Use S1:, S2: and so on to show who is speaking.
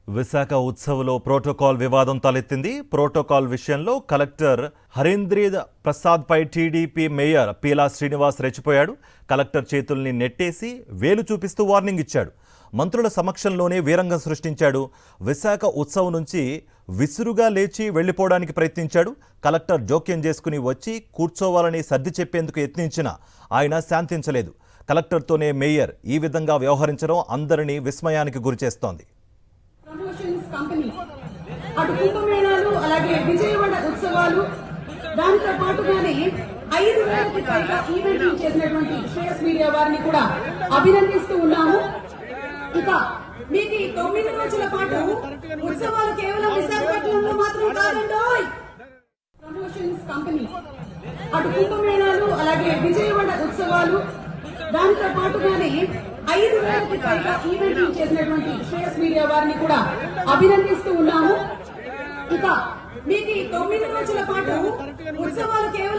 S1: Visakha ఉత్సవ్లో protocol వివాదం తలెత్తింది. Protocol విషయంలో కలెక్టర్ హరీంద్ర ప్రసాద్పై టీడీపీ మేయర్ పీలా శ్రీనివాస్ రెచ్చిపోయాడు. కలెక్టర్ చేతుల్ని నెట్టేసి వేలు చూపిస్తూ వార్నింగ్ ఇచ్చాడు. మంత్రుల సమక్షంలోనే వీరంగం సృష్టించాడు. విశాఖ ఉత్సవం నుంచి విసురుగా లేచి వెళ్లిపోవడానికి ప్రయత్నించాడు. కలెక్టర్ జోక్యం చేసుకుని వచ్చి కూర్చోవాలని సర్ది చెప్పేందుకు యత్నించినా ఆయన శాంతించలేదు. కలెక్టర్తోనే మేయర్ ఈ విధంగా వ్యవహరించడం అందరినీ విస్మయానికి గురిచేస్తోంది.
S2: కంపెనీ అటు కుంభమేళాలు అలాగే విజయవాడ ఉత్సవాలు దానితో పాటుగానే 5,000కి పైగా ఈవెంట్లు చేసినటువంటి శ్రేయస్ మీడియా వారిని కూడా అభినందిస్తూ ఉన్నాము. ఇక మీకు 9 రోజుల పాటు ఉత్సవాలు కేవలం విశాఖపట్నంలో మాత్రం కాదండోయ్. ప్రమోషన్స్ కంపెనీ అటు కుంభమేళాలు అలాగే విజయవాడ ఉత్సవాలు దానితో పాటుగానే 5,000కి పైగా ఈవెంట్లు చేసినటువంటి శ్రేయస్ మీడియా వారిని కూడా అభినందిస్తూ ఉన్నాము. ఇక మీకు 9 రోజుల పాటు ఉత్సవాలు కేవలం